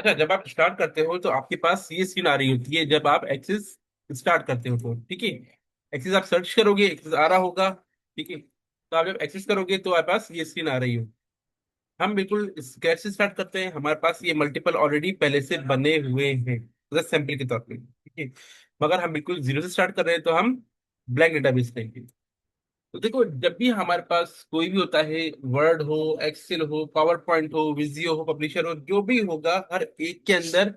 अच्छा, जब आप स्टार्ट करते हो तो आपके पास ये स्क्रीन आ रही होती है जब आप एक्सेस स्टार्ट करते हो तो, ठीक है। एक्सेस आप सर्च करोगे, एक्सेस आ रहा होगा, ठीक है। तो आप जब एक्सेस करोगे तो आपके पास ये स्क्रीन आ रही हो। हम बिल्कुल स्क्रैच से स्टार्ट करते हैं, हमारे पास ये मल्टीपल ऑलरेडी पहले से बने हुए हैं, जैसे सैंपल के तौर पे, ठीक है। मगर हम बिल्कुल जीरो से स्टार्ट कर रहे हैं तो हम ब्लैंक डेटाबेस लेंगे। तो देखो, जब भी हमारे पास कोई भी होता है, वर्ड हो, एक्सेल हो, पावर पॉइंट हो, विजियो हो, पब्लिशर हो, जो भी होगा, हर एक के अंदर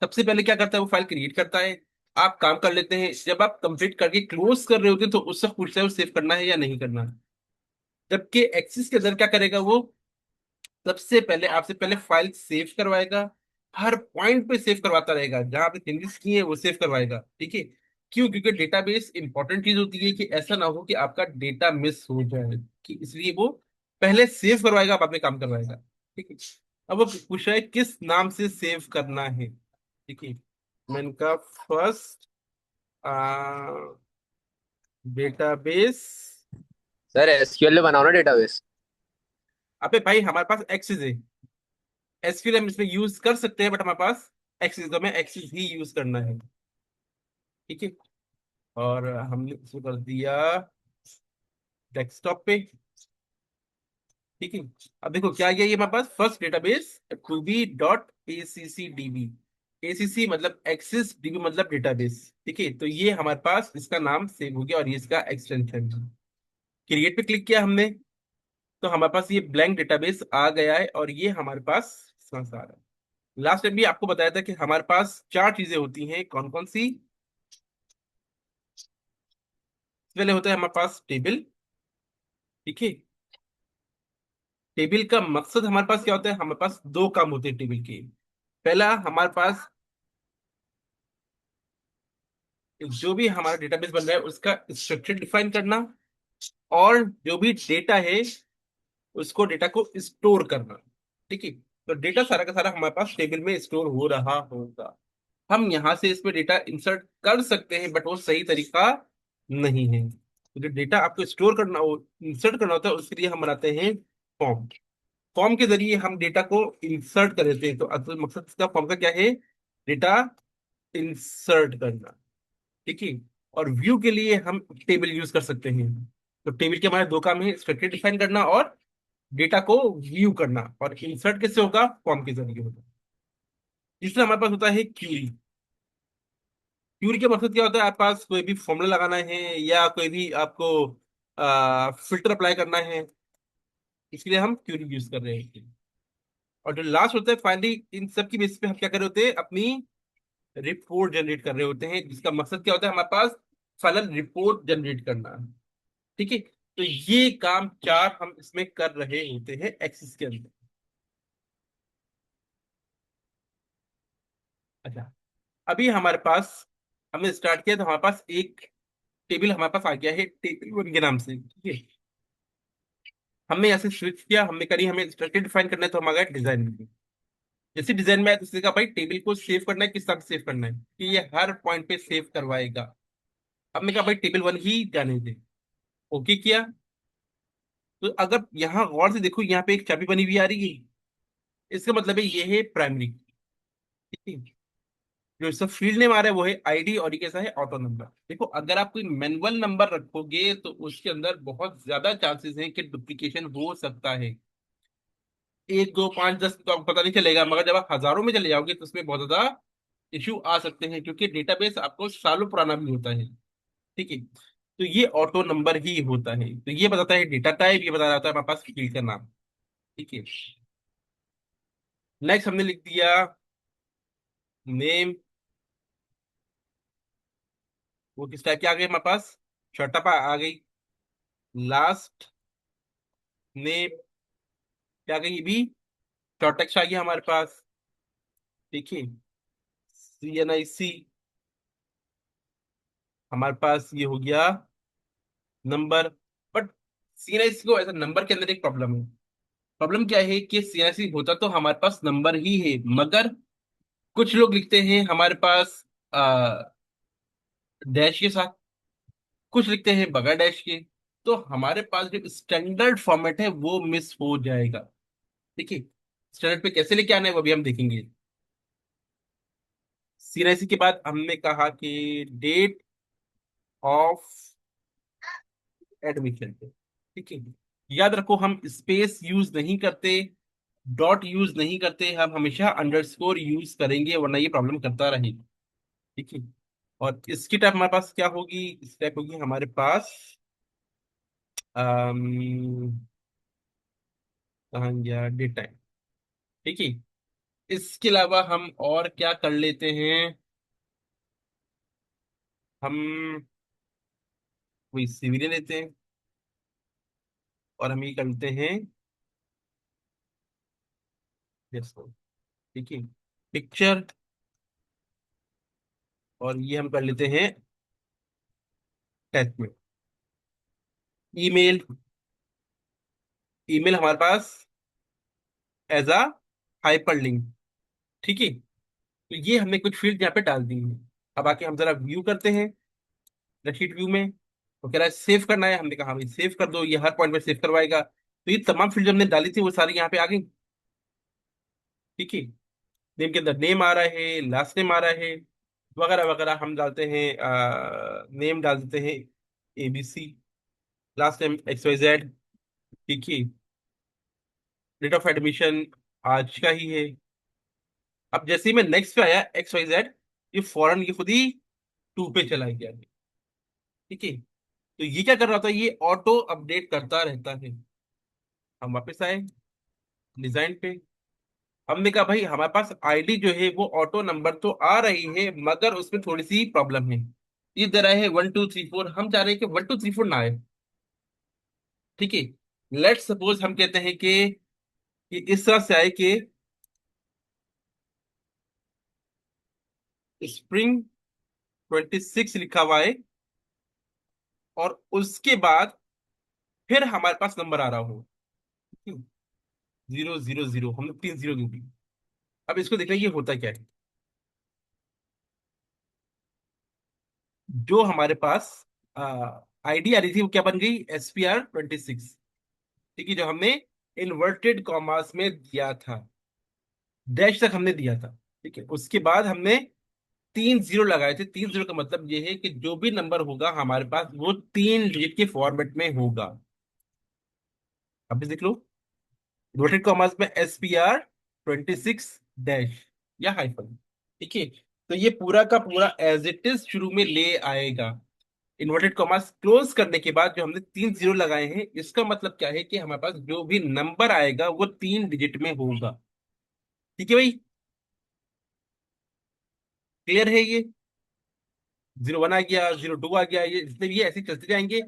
सबसे पहले क्या करता है, वो फाइल क्रिएट करता है। आप काम कर लेते हैं, जब आप कंप्लीट करके क्लोज कर रहे होते हैं तो उस वक्त पूछता है वो सेव करना है या नहीं करना है। जबकि एक्सिस के अंदर क्या करेगा वो, सबसे पहले आपसे पहले फाइल सेव करवाएगा। हर पॉइंट पे सेव करवाता रहेगा, जहां पे चेंजेस किए हैं वो सेव करवाएगा, ठीक है। क्यों? क्योंकि डेटाबेस इंपॉर्टेंट चीज होती है कि ऐसा ना हो कि आपका डेटा मिस हो जाए, कि इसलिए वो पहले सेव करवाएगा, बाद में काम करवाएगा, ठीक है। अब वो पूछ रहा है किस नाम से सेव करना है, ठीक है। मैंने कहा फर्स्ट डेटाबेस। सर एसक्यूएल में बनाओ ना डेटाबेस। अबे भाई, हमारे पास एक्सेस है, एसक्यूएल हम इसमें यूज कर सकते हैं, बट हमारे पास एक्सेस, तो हमें एक्सेस ही यूज करना है, ठीक है। और हमने इसको कर दिया डेस्कटॉप पे, ठीक है। अब देखो क्या गया, ये हमारे पास first database two B dot A C C D B. ACC मतलब एक्सेस, डीबी मतलब डेटाबेस, ठीक है। तो ये हमारे पास इसका नाम सेव हो गया और ये इसका एक्सटेंशन है। क्रिएट पे क्लिक किया हमने, तो हमारे पास ये ब्लैंक डेटाबेस आ गया है और ये हमारे पास समझ आ रहा है। लास्ट टाइम भी आपको बताया था कि हमारे पास चार चीजें होती हैं, कौन कौन सी। पहले होता है हमारे पास टेबल, ठीक है। टेबल का मकसद हमारे पास क्या होता है, हमारे पास दो काम होते हैं टेबल के। पहला, हमारे पास जो भी हमारा डेटाबेस बन रहा है उसका स्ट्रक्चर डिफाइन करना, और जो भी डेटा है उसको, डेटा को स्टोर करना, ठीक है। तो डेटा सारा का सारा हमारे पास टेबल में स्टोर हो रहा होगा। हम यहाँ से इसमें डेटा इंसर्ट कर सकते हैं, बट वो सही तरीका नहीं है। तो जो डेटा आपको स्टोर करना हो, इंसर्ट करना होता है, उसके लिए हम बनाते हैं फॉर्म। फॉर्म के जरिए हम डेटा को इंसर्ट कर देते हैं। तो असल मकसद इसका फॉर्म का क्या है, डेटा इंसर्ट करना, ठीक है। और व्यू के लिए हम टेबल यूज कर सकते हैं। तो टेबल के हमारे दो काम है, स्ट्रक्चर डिफाइन करना और डेटा को व्यू करना। और इंसर्ट कैसे होगा, फॉर्म के जरिए होगा। तीसरा हमारे पास होता है क्यूरी। क्यूरी का मकसद क्या होता है, आपके पास कोई भी फॉर्मूला लगाना है या कोई भी आपको फिल्टर अप्लाई करना है, इसलिए हम क्यूरी यूज कर रहे हैं। और जो लास्ट होता है फाइनली, इन सब की बेसिस पे हम क्या कर रहे होते हैं, अपनी रिपोर्ट जनरेट कर रहे होते हैं, जिसका मकसद क्या होता है हमारे पास, फाइनल रिपोर्ट जनरेट करना, ठीक है। तो ये काम चार हम इसमें कर रहे होते हैं एक्सिस के अंदर। अच्छा, अभी हमारे पास, हमने स्टार्ट किया तो हमारे पास एक टेबल हमारे पास आ गया है टेबल वन के नाम से, ठीक है। हमने यहाँ से स्विच किया, हमने करी हमें स्ट्रक्चर डिफाइन करना है, तो हम आ गए डिजाइन में। जैसे डिजाइन में आया तो उसने कहा भाई टेबल को सेव करना है, किस तरह से सेव करना है कि ये हर पॉइंट पे सेव करवाएगा। हमने कहा भाई टेबल वन ही जाने दे, ओके किया। तो अगर यहाँ गौर से देखो, यहाँ पे एक चाबी बनी हुई आ रही है, इसका मतलब है ये है प्राइमरी, ठीक है। जो इसका फील्ड नेम आ रहा है वो है आईडी, और ये कैसा है, ऑटो नंबर। देखो, अगर आप कोई मैनुअल नंबर रखोगे तो उसके अंदर बहुत ज्यादा चांसेस हैं कि डुप्लीकेशन हो सकता है। एक दो पांच दस तो आपको पता नहीं चलेगा, मगर जब आप हजारों में चले जाओगे तो उसमें बहुत ज्यादा इश्यू आ सकते हैं, क्योंकि डेटाबेस आपको सालों पुराना भी होता है, ठीक है। तो ये ऑटो नंबर ही होता है। तो ये बताता है डेटा टाइप, ये बता रहा है हमारे पास फील्ड का नाम, ठीक है। नेक्स्ट हमने लिख दिया नेम। वो किस टाइप की आ गई हमारे पास, शॉर्ट अप आ गई। लास्ट नेम क्या गई, ये भी शॉर्ट टेक्स्ट आ गया हमारे पास, ठीक है। CNIC हमारे पास ये हो गया नंबर। बट CNIC को ऐसा नंबर के अंदर एक प्रॉब्लम है। प्रॉब्लम क्या है कि CNIC होता तो हमारे पास नंबर ही है, मगर कुछ लोग लिखते हैं हमारे पास डैश के साथ, कुछ लिखते हैं बगैर डैश के। तो हमारे पास जो स्टैंडर्ड फॉर्मेट है वो मिस हो जाएगा, ठीक है। स्टैंडर्ड पे कैसे लेके आना है वो भी हम देखेंगे। सीएनआईसी के बाद हमने कहा कि डेट ऑफ एडमिशन, ठीक है। याद रखो हम स्पेस यूज नहीं करते, डॉट यूज नहीं करते, हम हमेशा अंडरस्कोर यूज करेंगे, वरना ये प्रॉब्लम करता रहेगा, ठीक है। और इसकी टाइप हमारे पास क्या होगी, इस टाइप होगी हमारे पास, कहाँ गया डेट टाइम, ठीक है। इसके अलावा हम और क्या कर लेते हैं, हम वही सिविलियन लेते हैं, और हम ये कर लेते हैं yes, ठीक है, पिक्चर, और ये हम कर लेते हैं अटैचमेंट। ईमेल, ईमेल हमारे पास एज अ हाइपर लिंक, ठीक है। तो ये हमने कुछ फील्ड यहाँ पे डाल दी है। अब आके हम जरा व्यू करते हैं, स्प्रेडशीट व्यू में। तो कह रहा है सेव करना है, हमने कहा भाई सेव कर दो, ये हर पॉइंट पे सेव करवाएगा। तो ये तमाम फील्ड जो हमने डाली थी वो सारी यहाँ पे आ गई, ठीक है। नेम के अंदर नेम आ रहा है, लास्ट नेम आ रहा है, वगैरह वगैरह हम डालते हैं, नेम डाल देते हैं ABC, लास्ट नेम XYZ, ठीक है। डेट ऑफ एडमिशन आज का ही है। अब जैसे ही मैं नेक्स्ट पे आया XYZ, ये फौरन ये खुद ही 2 पे चला गया, ठीक है। तो ये क्या कर रहा था, ये ऑटो अपडेट करता रहता है। हम वापस आए डिजाइन पे, हमने कहा भाई हमारे पास आईडी जो है वो ऑटो नंबर तो आ रही है, मगर उसमें थोड़ी सी प्रॉब्लम है। ये दे रहा है 1 2 3 4, हम चाह रहे हैं कि 1 2 3 4 ना आए, ठीक है। लेट्स सपोज हम कहते हैं कि इस तरह से आए कि स्प्रिंग 26 लिखा हुआ है, और उसके बाद फिर हमारे पास नंबर आ रहा हो 0 0 0, हमने 3 0 दे दी। अब इसको देखना ये होता क्या है, जो हमारे पास आईडी आ रही थी वो क्या बन गई, SPR 26, ठीक है, जो हमने इन्वर्टेड कॉमास में दिया था, डैश तक हमने दिया था, ठीक है। उसके बाद हमने 3 0 लगाए थे। 3 0 का मतलब ये है कि जो भी नंबर होगा हमारे पास वो 3 डिजिट के फॉर्मेट में होगा। अब भी देख लो, इन्वर्टेड कॉमास में SPR 26 डैश या हाइफन, ठीक है। तो ये पूरा का पूरा एज इट इज शुरू में ले आएगा। इन्वर्टेड कॉमास क्लोज करने के बाद जो हमने 3 0 लगाए हैं, इसका मतलब क्या है कि हमारे पास जो भी नंबर आएगा वो 3 डिजिट में होगा, ठीक है भाई। क्लियर है ये, 0 1 आ गया, 0 2 आ गया, ये जितने भी है ऐसे ही चलते जाएंगे,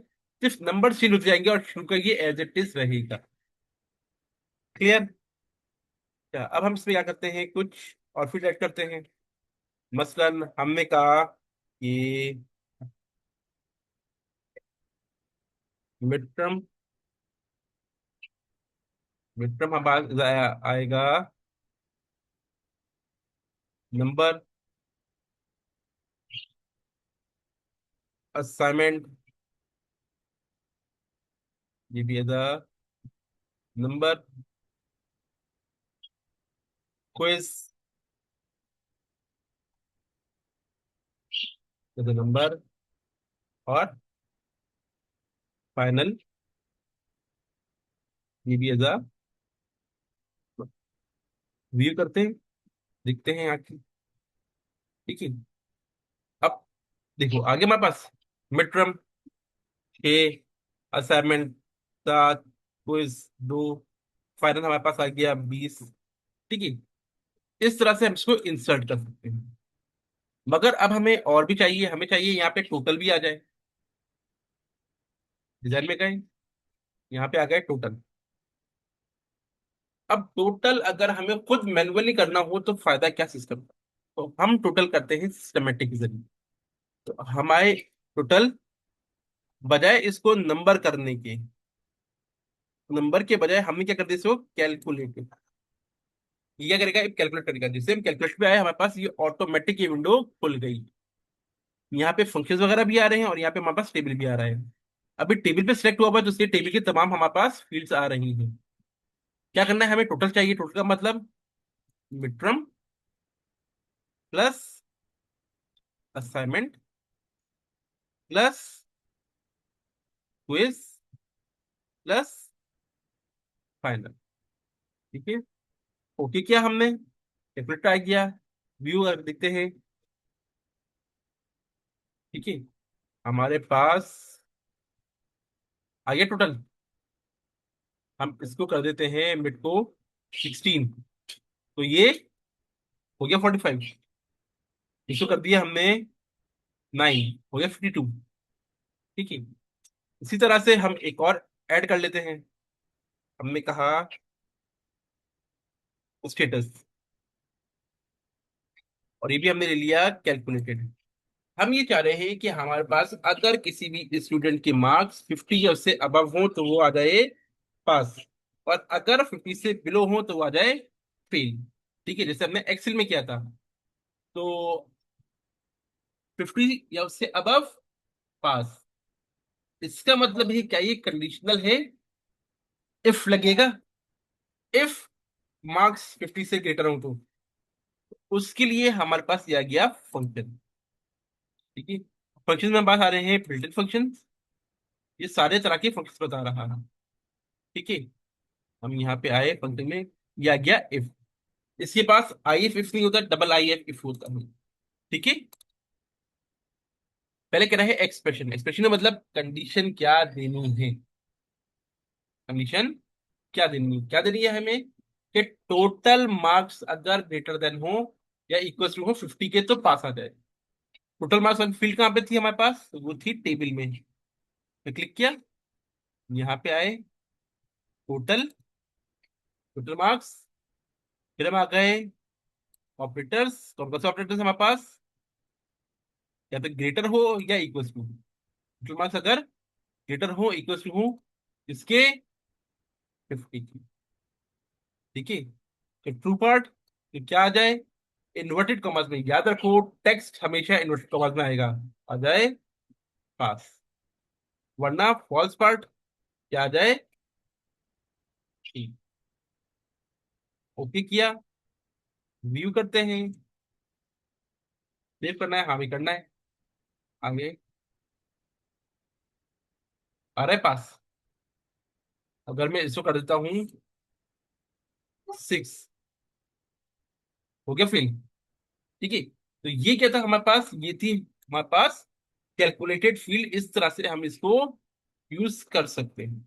सिर्फ नंबर चेंज होते जाएंगे और शुरू का ये एज इट इज रहेगा। क्लियर। क्या अब हम इसमें क्या करते हैं, कुछ और फिर ऐड करते हैं। मसलन हमने कहा कि मिड टर्म, मिड टर्म हमारा आएगा नंबर, असाइनमेंट, ये भी as a number, quiz as a number, और फाइनल, ये भी एज अ व्यू करते हैं, देखते हैं आगे, ठीक है। अब देखो आगे हमारे पास mid term 6, assignment 7, quiz 2, final हमारे पास आ गया 20, ठीक है। इस तरह से हम इसको इंसर्ट कर सकते हैं। मगर अब हमें और भी चाहिए, हमें चाहिए यहाँ पे टोटल भी आ जाए। डिजाइन में गए, यहाँ पे आ गए टोटल। अब टोटल अगर हमें खुद मैन्युअली करना हो तो फायदा क्या सिस्टम का, तो हम टोटल करते हैं सिस्टमेटिक के जरिए। तो हमारे टोटल, बजाय इसको नंबर करने के, नंबर के बजाय हमने क्या कर दिया इसको कैलकुलेट। ये क्या करेगा, एक कैलकुलेट करेगा, जिससे हम कैलकुलेट पे आए हमारे पास ये ऑटोमेटिक ये विंडो खुल गई। यहाँ पे फंक्शंस वगैरह भी आ रहे हैं और यहाँ पे हमारे पास टेबल भी आ रहा है। अभी टेबल पे सिलेक्ट हुआ हुआ है तो इसलिए टेबल के तमाम हमारे पास फील्ड्स आ रही हैं। क्या करना है, हमें टोटल चाहिए, टोटल का मतलब mid term plus assignment plus quiz plus final. ठीक है। ओके किया हमने, कैलकुलेट ट्राई किया, व्यू कर देखते हैं। ठीक है। हमारे पास आ गया टोटल। हम इसको कर देते हैं मिड को 16, तो ये हो गया 45। इसको कर दिया हमने 9, हो गया 52। ठीक है। इसी तरह से हम एक और ऐड कर लेते हैं। हमने कहा स्टेटस, और ये भी हमने ले लिया कैलकुलेटेड। हम ये चाह रहे हैं कि हमारे पास अगर किसी भी स्टूडेंट के मार्क्स 50 या उससे अबव हो तो वो आ जाए पास, और अगर 50 से बिलो हो तो वो आ जाए फेल। ठीक है, जैसे हमने एक्सेल में किया था। तो 50 या उससे अबव पास, इसका मतलब है क्या ये कंडीशनल है? इफ लगेगा, इफ मार्क्स 50 से ग्रेटर हो तो उसके लिए हमारे पास ये आ गया फंक्शन। ठीक है। फंक्शन में बात आ रहे हैं बिल्ट इन फंक्शन। ये सारे तरह के फंक्शन बता रहा है। ठीक है। हम यहाँ पे आए फंक्शन में, ये आ गया इफ। इसके पास आई एफ इफ नहीं होता, डबल आई एफ इफ होता है। ठीक है। पहले कह रहा है एक्सप्रेशन। एक्सप्रेशन का मतलब कंडीशन क्या देनी है। कंडीशन क्या देनी है, क्या देनी है हमें कि टोटल मार्क्स अगर ग्रेटर देन हो या इक्वल टू हो 50 के तो पास आ जाए। टोटल मार्क्स फील्ड कहाँ पे थी हमारे पास, तो वो थी टेबल में। मैं क्लिक किया, यहाँ पे आए टोटल, टोटल मार्क्स, फिर हम आ गए ऑपरेटर्स। कौन कौन से ऑपरेटर्स हमारे पास, या तो ग्रेटर हो या इक्वल टू। टोटल मार्क्स अगर ग्रेटर हो इक्वल टू हो इसके 50 की। ठीक है। तो ट्रू पार्ट तो क्या आ जाए, इन्वर्टेड कॉमर्स में, याद रखो टेक्स्ट हमेशा इन्वर्टेड कॉमर्स में आएगा, आ जाए पास। वरना फॉल्स पार्ट क्या आ जाए, ठीक। ओके किया, व्यू करते हैं, सेव करना है, हाँ भी करना है। आगे आ रहा है पास। अगर मैं इसको कर देता हूँ 6, हो गया फिल। ठीक है। तो ये क्या था हमारे पास, ये थी हमारे पास कैलकुलेटेड फील्ड। इस तरह से हम इसको यूज कर सकते हैं।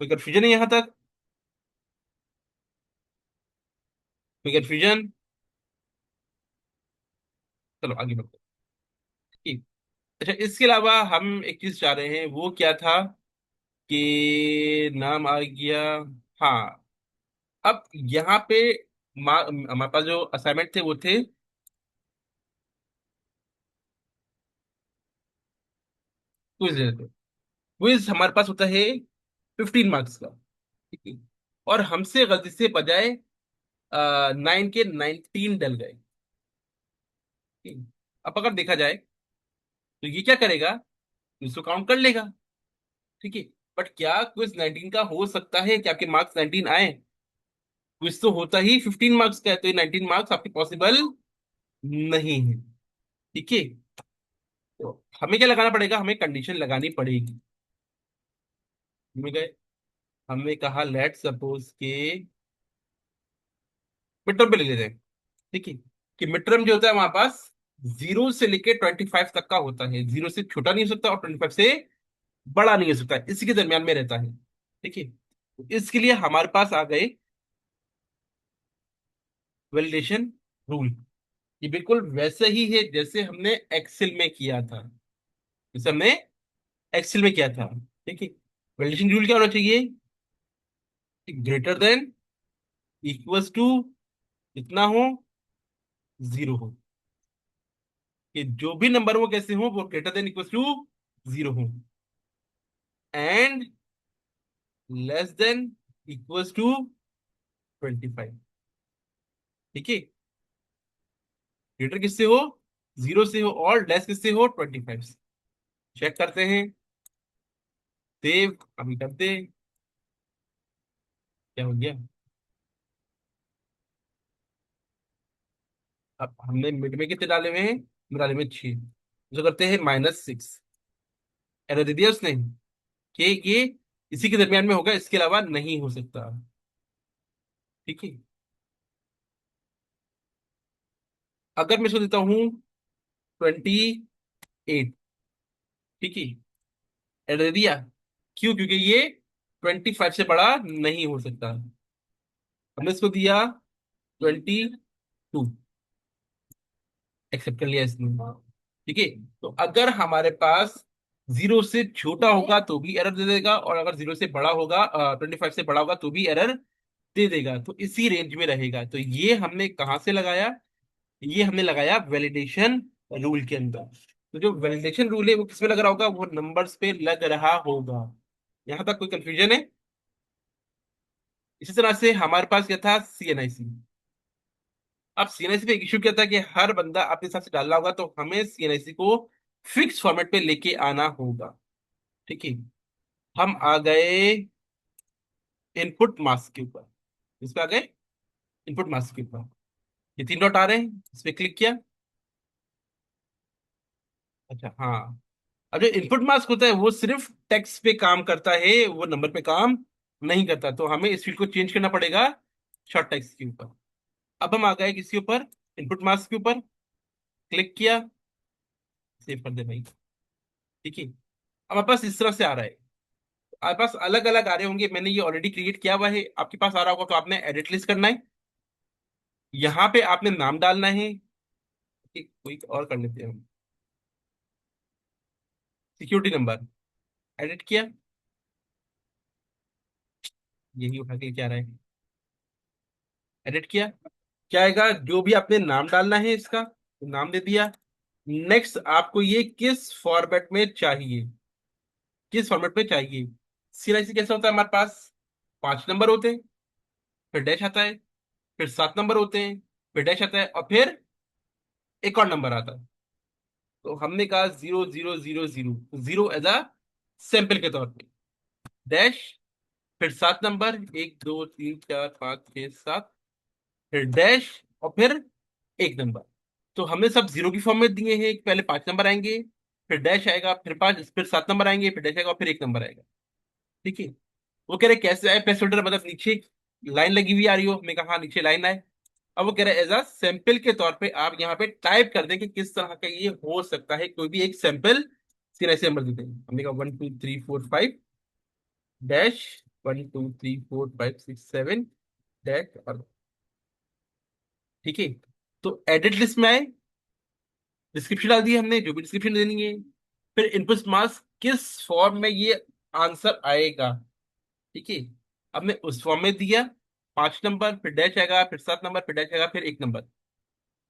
कोई कंफ्यूजन है यहाँ तक? कोई कंफ्यूजन? चलो आगे बढ़ते हैं। ठीक। अच्छा, इसके अलावा हम एक चीज चाह रहे हैं, वो क्या था कि नाम आ गया। हाँ, अब यहाँ पे हमारे पास जो असाइनमेंट थे वो थे क्विज। क्विज हमारे पास होता है 15 मार्क्स का। ठीक है। और हमसे गलती से बजाय 9 के 19 डल गए। ठीक है। अब अगर देखा जाए तो ये क्या करेगा, इसको काउंट कर लेगा। ठीक है। बट क्या क्विज 19 का हो सकता है कि आपके मार्क्स 19 आए? क्विज तो होता ही 15 मार्क्स का है, तो ये 19 मार्क्स आपके पॉसिबल नहीं है। ठीक है। तो हमें क्या लगाना पड़ेगा, हमें कंडीशन लगानी पड़ेगी। हमें गए, हमने कहा लेट सपोज के मिड टर्म पे ले लेते हैं। ठीक है। कि मिड टर्म जो होता है हमारे पास 0 से लेके 25 तक का होता है। 0 से छोटा नहीं हो सकता और 25 से बड़ा नहीं हो सकता, इसी के दरमियान में रहता है। ठीक है। तो इसके लिए हमारे पास आ गए वैलिडेशन रूल। ये बिल्कुल वैसे ही है जैसे हमने एक्सेल में किया था, जैसे हमने एक्सेल में किया था। ठीक है। वैलिडेशन रूल क्या होना चाहिए, ग्रेटर देन इक्वल्स टू कितना हो, 0 हो। कि जो भी नंबर वो कैसे हो वो ग्रेटर देन इक्वल्स टू 0 हो, and less than equals to 25। ठीक है। ग्रेटर किससे हो, 0 से हो, और लेस किससे हो, 25 से। चेक करते हैं, सेव अभी करते हैं। क्या हो गया, अब हमने मिड में कितने डाले हुए हैं, मिला में 6, जो करते हैं -6। एरर दे दिया उसने कि ये इसी के दरमियान में होगा, इसके अलावा नहीं हो सकता। ठीक है। अगर मैं इसको देता हूँ 28, ठीक है, एरर दे दिया। क्यों? क्योंकि ये 25 से बड़ा नहीं हो सकता। हमने इसको दिया 22, एक्सेप्ट कर लिया इसने। ठीक है। तो अगर हमारे पास 0 से छोटा होगा तो भी एरर दे देगा, और अगर 0 से बड़ा होगा, 25 से बड़ा होगा तो भी एरर दे देगा। तो इसी रेंज में रहेगा। तो ये हमने कहाँ से लगाया? ये हमने लगाया वैलिडेशन रूल के अंदर। तो जो वैलिडेशन रूल है वो किसमें लग रहा होगा? वो नंबर्स पे लग रहा होगा। यहां तक कोई कंफ्यूजन है? इसी तरह से हमारे पास क्या था? सीएनआईसी। अब सीएनआईसी पे एक इशू क्या था कि हर बंदा अपने हिसाब से डाल रहा होगा, तो हमें सीएनआईसी को फिक्स फॉर्मेट पे लेके आना होगा। ठीक है। हम आ गए इनपुट मास्क के ऊपर। इस पे आ गए इनपुट मास्क के ऊपर। ये 3 डॉट आ रहे हैं, इस पे क्लिक किया। अच्छा, हाँ। अब जो इनपुट मास्क होता है वो सिर्फ टेक्स्ट पे काम करता है, वो नंबर पे काम नहीं करता। तो हमें इस फील्ड को चेंज करना पड़ेगा शॉर्ट टेक्स्ट के ऊपर। अब हम आ गए किसके ऊपर? इनपुट मास्क के ऊपर। क्लिक किया, सेव कर दे भाई। ठीक है। अब हमारे पास इस तरह से आ रहा है। आपके पास अलग अलग आ रहे होंगे, मैंने ये ऑलरेडी क्रिएट किया हुआ है। आपके पास आ रहा होगा तो आपने एडिट लिस्ट करना है। यहाँ पे आपने नाम डालना है। एक कोई और कर लेते हैं हम। सिक्योरिटी नंबर एडिट किया, यही उठा के क्या रहा है, एडिट किया। क्या आएगा? जो भी आपने नाम डालना है इसका, तो नाम दे दिया। नेक्स्ट, आपको ये किस फॉर्मेट में चाहिए, किस फॉर्मेट में चाहिए? सीएनआईसी कैसा होता है हमारे पास? 5 नंबर होते हैं, फिर डैश आता है, फिर 7 नंबर होते हैं, फिर डैश आता है, और फिर एक और नंबर आता है। तो हमने कहा 0000, जीरो एज अ सैंपल के तौर पे, डैश, फिर 7 नंबर, 1 2 3 4 5 6 7, फिर डैश, और फिर एक नंबर। तो हमने सब जीरो की फॉर्म में दिए हैं। पहले 5 नंबर आएंगे, फिर डैश आएगा, फिर 5, फिर 7 नंबर आएंगे, फिर डैश आएगा, और फिर एक नंबर आएगा। ठीक है। वो कह रहे कैसे आए प्लेस होल्डर, मतलब नीचे लाइन लगी हुई आ रही हो? मैं कहा हाँ, नीचे लाइन आए। अब वो कह रहे एज अ सैंपल के तौर पे आप यहाँ पे टाइप कर दें कि किस तरह का ये हो सकता है, कोई भी एक सैंपल सीएनआईसी नंबर दे दें। हमने कहा 1 2 3 4 5 डैश, 1 2 3 4 5 6 7 डैश, और ठीक है। तो एडिट लिस्ट में आए, डिस्क्रिप्शन डाल दी हमने, जो भी डिस्क्रिप्शन देनी है। फिर इनपुट मार्क्स किस फॉर्म में ये आंसर आएगा। ठीक है। अब मैं उस फॉर्म में दिया। 5 नंबर, फिर डैश आएगा, फिर 7 नंबर, फिर डैश आएगा, फिर एक नंबर।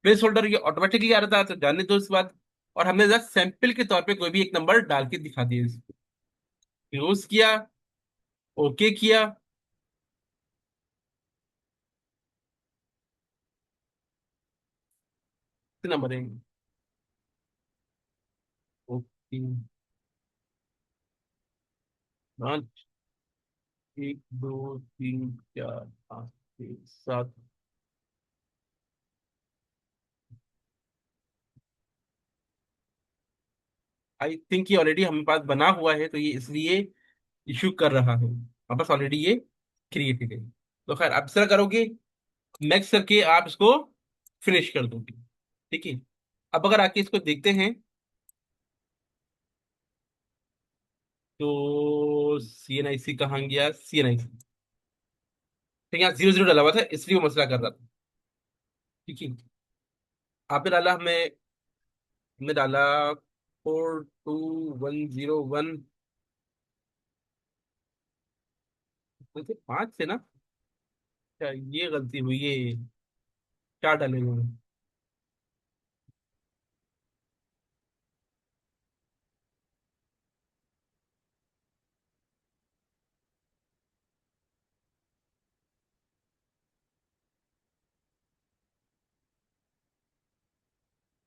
प्लेस होल्डर ये ऑटोमेटिकली आ रहा था, तो जाने दो इस बात। और हमने जस्ट सैंपल के तौर पे कोई भी एक नंबर डाल के दिखा दिया इसको। क्लोज किया, ओके किया। कितने नंबर है? ओके। 5, 1 2 3 4 5 6 7। आई थिंक ये ऑलरेडी हमारे पास बना हुआ है, तो ये इसलिए इशू कर रहा है। हमारे पास ऑलरेडी ये क्रिएटेड है। तो खैर, आप इस तरह करोगे, नेक्स्ट करके आप इसको फिनिश कर दोगे। ठीक है। अब अगर आके इसको देखते हैं, तो सीएनआईसी कहाँ गया? सीएनआईसी, ठीक है, यहाँ 00 डाला हुआ था, इसलिए वो मसला कर रहा था। ठीक है। आपने डाला, हमें हमने डाला 42101। 5 से ना? क्या ये गलती हुई है? क्या डाले हुए हैं?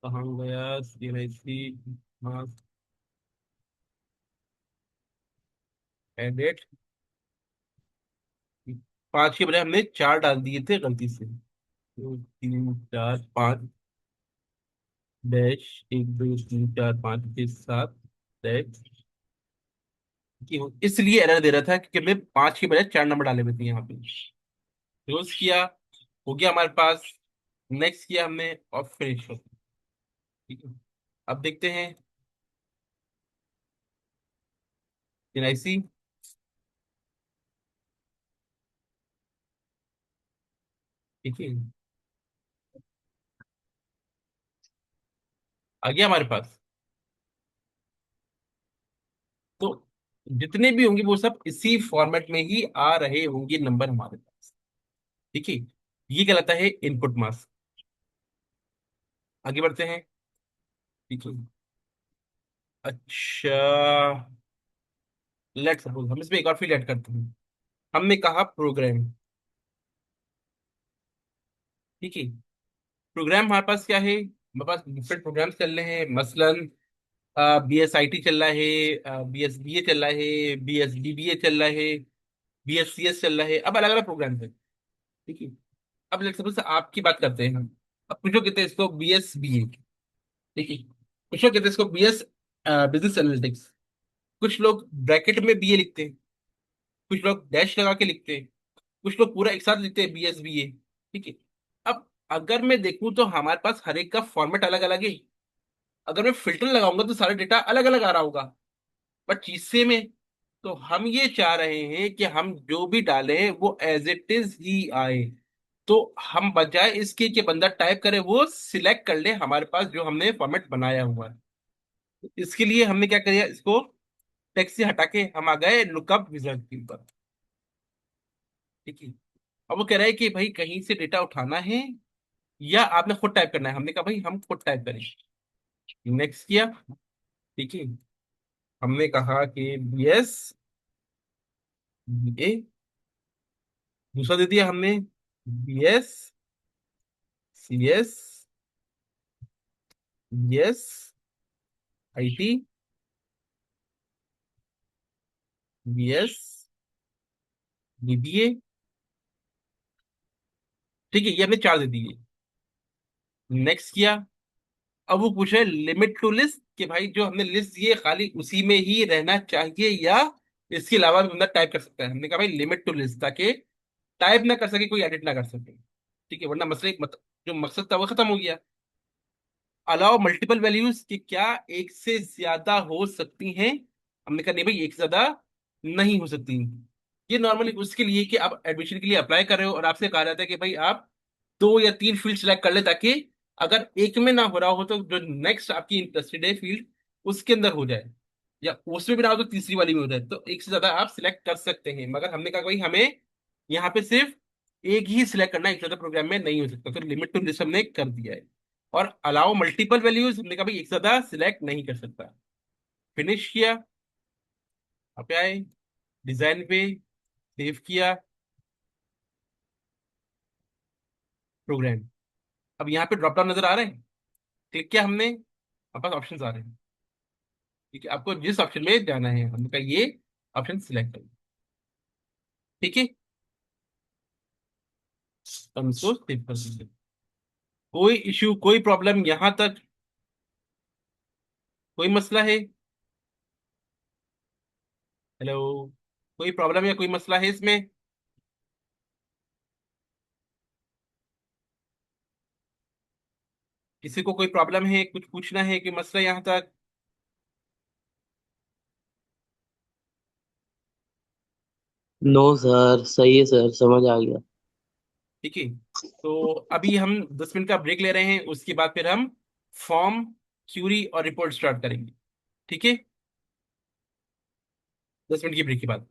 कहाँ गया सीएनआईसी? हाँ, एडिट। 5 के बजाय हमने 4 डाल दिए थे गलती से। 2 3 4 5। Dash 1 2 3 4 5 6 7 dash. इसलिए एरर दे रहा था क्योंकि हमने 5 के बजाय 4 नंबर डाले हुए थे यहाँ पे। क्लोज किया, हो गया हमारे पास। नेक्स्ट किया हमने और फिनिश कर दिया। ठीक है, अब देखते हैं एनआईसी। ठीक है, आ गया हमारे पास। तो जितने भी होंगे वो सब इसी फॉर्मेट में ही आ रहे होंगे नंबर हमारे पास। ठीक है, ये कहलाता है इनपुट मास। आगे बढ़ते हैं। ठीक है, अच्छा, लेट सपोज हम इसमें एक और फील्ड ऐड करते हैं। हमने कहा प्रोग्राम। ठीक है, प्रोग्राम हमारे पास क्या है, हमारे पास डिफरेंट प्रोग्राम्स चल रहे हैं। मसलन BSIT चल रहा है, BSBA चल रहा है, BSDBA चल रहा है, BSCS चल रहा है। अब अलग अलग प्रोग्राम है। ठीक है, अब लेट सपोज आपकी बात करते हैं हम। अब कुछ लोग कहते हैं इसको BSBA। ठीक है, कुछ लोग कहते हैं इसको बिजनेस एनालिटिक्स। कुछ लोग ब्रैकेट में BA लिखते हैं, कुछ लोग डैश लगा के लिखते हैं, कुछ लोग पूरा एक साथ लिखते हैं BSBA। ठीक है, अब अगर मैं देखूं तो हमारे पास हर एक का फॉर्मेट अलग अलग है। अगर मैं फिल्टर लगाऊंगा तो सारा डेटा अलग अलग आ रहा होगा, बट चीज सेम है। तो हम ये चाह रहे हैं कि हम जो भी डालें वो एज इट इज ही आए। तो हम बजाय इसके कि बंदा टाइप करे, वो सिलेक्ट कर ले हमारे पास जो हमने फॉर्मेट बनाया हुआ है। इसके लिए हमने क्या किया, इसको टेक्स्ट से हटा के हम आ गए लुकअप विजार्ड के ऊपर। ठीक है, अब वो कह रहा है कि भाई कहीं से डेटा उठाना है या आपने खुद टाइप करना है। हमने कहा भाई हम खुद टाइप करें। नेक्स्ट किया। ठीक है, हमने कहा कि यस ए, दूसरा दे दिया हमने BS CS, yes IT, BS DBA। ठीक है, ये हमने 4 दे दिए। नेक्स्ट किया। अब वो पूछ रहे लिमिट टू लिस्ट कि भाई जो हमने लिस्ट दिए खाली उसी में ही रहना चाहिए या इसके अलावा भी बंदा टाइप कर सकता है। हमने कहा भाई लिमिट टू लिस्ट, ताकि टाइप ना कर सके, कोई एडिट ना कर सके। ठीक है, वरना मसले जो मकसद था वो खत्म हो गया। अलाउ मल्टीपल वैल्यूज कि क्या एक से ज्यादा हो सकती हैं। हमने कहा नहीं भाई, एक से ज्यादा नहीं हो सकती। ये नॉर्मली उसके लिए कि आप एडमिशन के लिए अप्लाई कर रहे हो और आपसे कहा जाता है कि भाई आप 2 या 3 फील्ड सिलेक्ट कर ले, ताकि अगर एक में ना हो रहा हो तो जो नेक्स्ट आपकी इंटरेस्टेड है फील्ड उसके अंदर हो जाए, या उसमें भी ना हो तो तीसरी वाली में हो जाए। तो एक से ज्यादा आप सिलेक्ट कर सकते हैं, मगर हमने कहा भाई हमें यहाँ पे सिर्फ एक ही सिलेक्ट करना है, एक से ज्यादा प्रोग्राम में नहीं हो सकता। तो लिमिट टू लिस्ट हमने कर दिया है। और अलाउ मल्टीपल वैल्यूज हमने कहा भाई एक से ज्यादा सिलेक्ट नहीं कर सकता। फिनिश किया, अब पे आए डिजाइन पे, सेव किया प्रोग्राम। अब यहाँ पे ड्रॉप डाउन नजर आ रहे हैं। क्लिक किया हमने, हमारे पास ऑप्शन आ रहे हैं। ठीक है, आपको जिस ऑप्शन में जाना है हमने कहा ये ऑप्शन सिलेक्ट करो। ठीक है, हम इसको सेव कर दीजिए। कोई इश्यू, कोई प्रॉब्लम यहाँ तक, कोई मसला है? हेलो, कोई प्रॉब्लम या कोई मसला है इसमें? किसी को कोई प्रॉब्लम है, कुछ पूछना है कि मसला यहाँ तक? नो सर, सही है सर, समझ आ गया। ठीक है, तो अभी हम 10 मिनट का ब्रेक ले रहे हैं, उसके बाद फिर हम फॉर्म, क्यूरी और रिपोर्ट स्टार्ट करेंगे। ठीक है, 10 मिनट की ब्रेक के बाद।